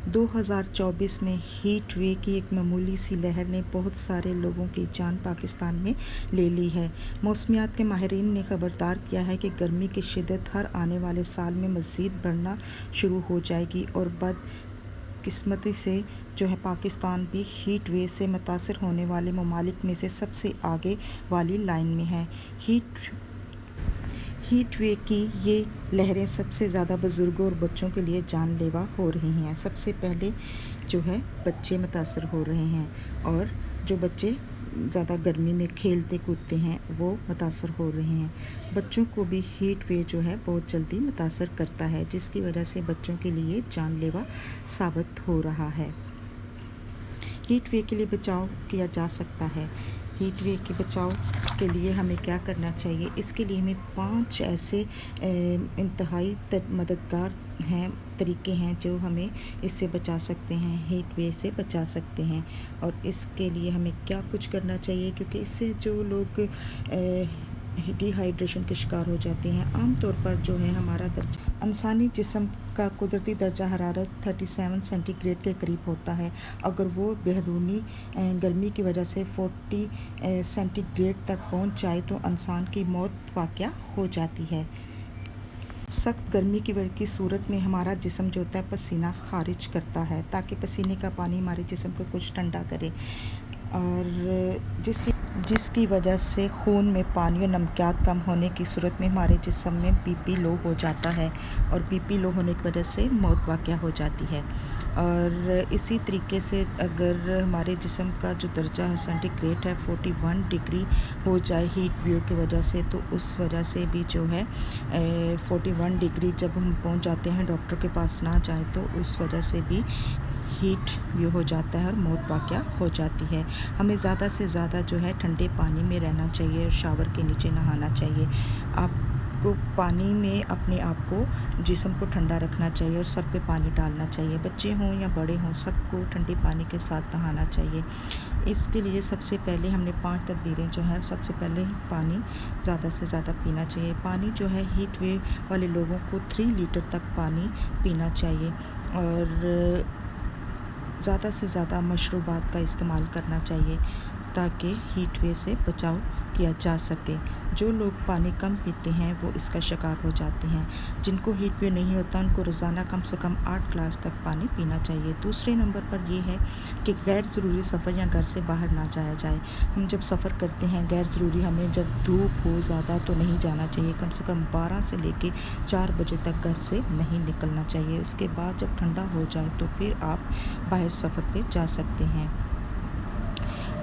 2024 में heat wave की एक मामूली सी लहर ने बहुत सारे लोगों की जान पाकिस्तान में ले ली है। मौसमियात के माहिरीन ने खबरदार किया है कि गर्मी की शिद्दत हर आने वाले साल में मज़ीद बढ़ना शुरू हो जाएगी और बदकिस्मती से जो है पाकिस्तान भी हीट वेव से मुतासर होने वाले ममालिक में से सबसे आगे वाली लाइन में है। हीट वेव की ये लहरें सबसे ज़्यादा बुज़ुर्गों और बच्चों के लिए जानलेवा हो रही हैं। सबसे पहले जो है बच्चे मुतासर हो रहे हैं और जो बच्चे ज़्यादा गर्मी में खेलते कूदते हैं वो मुतासर हो रहे हैं। बच्चों को भी हीट वेव जो है बहुत जल्दी मुतासर करता है, जिसकी वजह से बच्चों के लिए जानलेवा साबित हो रहा है। हीट वेव के लिए बचाव किया जा सकता है। हीट वेव के बचाव के लिए हमें क्या करना चाहिए? इसके लिए हमें 5 ऐसे इंतहाई मददगार तरीके हैं जो हमें इससे बचा सकते हैं, हीट वेव से बचा सकते हैं। और इसके लिए हमें क्या कुछ करना चाहिए, क्योंकि इससे जो लोग डिहाइड्रेशन के शिकार हो जाते हैं, आम तौर पर जो है हमारा इंसानी जिस्म का कुदरती दर्जा हरारत 37 सेंटीग्रेड के करीब होता है। अगर वो बैरूनी गर्मी की वजह से 40 सेंटीग्रेड तक पहुंच जाए तो इंसान की मौत वाक़या हो जाती है। सख्त गर्मी की सूरत में हमारा जिस्म जो होता है पसीना खारिज करता है, ताकि पसीने का पानी हमारे जिस्म को कुछ ठंडा करे, और जिसकी वजह से खून में पानी और नमकियात कम होने की सूरत में हमारे जिस्म में बीपी लो हो जाता है, और बीपी लो होने की वजह से मौत वाक़या हो जाती है। और इसी तरीके से अगर हमारे जिस्म का जो दर्जा सेंटीग्रेड है 41 डिग्री हो जाए हीट वेव की वजह से, तो उस वजह से भी जो है 41 डिग्री जब हम पहुंच जाते हैं, डॉक्टर के पास ना जाए तो उस वजह से भी हीट वेव हो जाता है और मौत वाक़या हो जाती है। हमें ज़्यादा से ज़्यादा जो है ठंडे पानी में रहना चाहिए और शावर के नीचे नहाना चाहिए। आपको पानी में अपने आप को जिस्म को ठंडा रखना चाहिए और सर पे पानी डालना चाहिए। बच्चे हों या बड़े हों, सबको ठंडे पानी के साथ नहाना चाहिए। इसके लिए सबसे पहले हमने 5 तदबीरें जो हैं, सबसे पहले पानी ज़्यादा से ज़्यादा पीना चाहिए। पानी जो है हीट वेव वाले लोगों को 3 लीटर तक पानी पीना चाहिए, और ज़्यादा से ज़्यादा मशरूबात का इस्तेमाल करना चाहिए ताकि हीट वेव से बचाव किया जा सके। जो लोग पानी कम पीते हैं वो इसका शिकार हो जाते हैं। जिनको हीट वेव नहीं होता उनको रोज़ाना कम से कम 8 गिलास तक पानी पीना चाहिए। दूसरे नंबर पर ये है कि गैर ज़रूरी सफ़र या घर से बाहर ना जाया जाए। हम जब सफ़र करते हैं गैर ज़रूरी, हमें जब धूप हो ज़्यादा तो नहीं जाना चाहिए। कम से कम 12 से लेके 4 बजे तक घर से नहीं निकलना चाहिए। उसके बाद जब ठंडा हो जाए तो फिर आप बाहर सफ़र पे जा सकते हैं।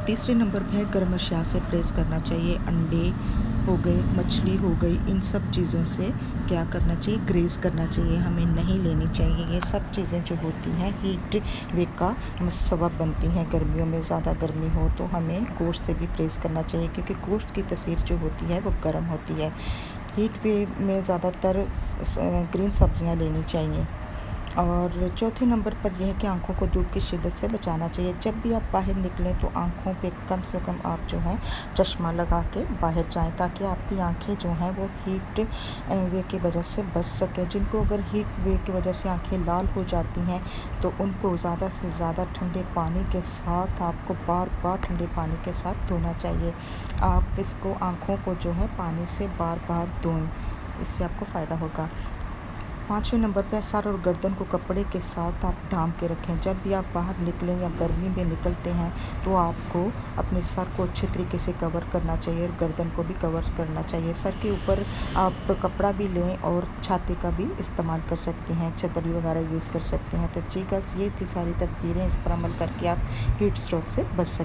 तीसरे नंबर पे है गर्म अशिया से परहेज़ करना चाहिए। अंडे हो गए, मछली हो गई, इन सब चीज़ों से क्या करना चाहिए? ग्रेज़ करना चाहिए, हमें नहीं लेनी चाहिए। ये सब चीज़ें जो होती हैं हीट वेव का सबब बनती हैं। गर्मियों में ज़्यादा गर्मी हो तो हमें गोश्त से भी परहेज़ करना चाहिए, क्योंकि गोश्त की तसीर जो होती है वो गर्म होती है। हीट वेव में ज़्यादातर ग्रीन सब्ज़ियाँ लेनी चाहिए। और चौथे नंबर पर यह है कि आँखों को धूप की शिद्दत से बचाना चाहिए। जब भी आप बाहर निकलें तो आँखों पे कम से कम आप जो है चश्मा लगा के बाहर जाएं, ताकि आपकी आँखें जो हैं वो हीट वेव की वजह से बच सकें। जिनको अगर हीट वेव की वजह से आँखें लाल हो जाती हैं तो उनको ज़्यादा से ज़्यादा ठंडे पानी के साथ, आपको बार बार ठंडे पानी के साथ धोना चाहिए। आप इसको आँखों को जो है पानी से बार बार धोएं, इससे आपको फ़ायदा होगा। 5वें नंबर पर सर और गर्दन को कपड़े के साथ आप ढांप के रखें। जब भी आप बाहर निकलें या गर्मी में निकलते हैं तो आपको अपने सर को अच्छे तरीके से कवर करना चाहिए और गर्दन को भी कवर करना चाहिए। सर के ऊपर आप कपड़ा भी लें और छाती का भी इस्तेमाल कर सकते हैं, छतरी वगैरह यूज़ कर सकते हैं। तो जी गाइस, ये थी सारी तदबीरें, इस पर अमल करके आप हीट स्ट्रोक से बच सकते हैं।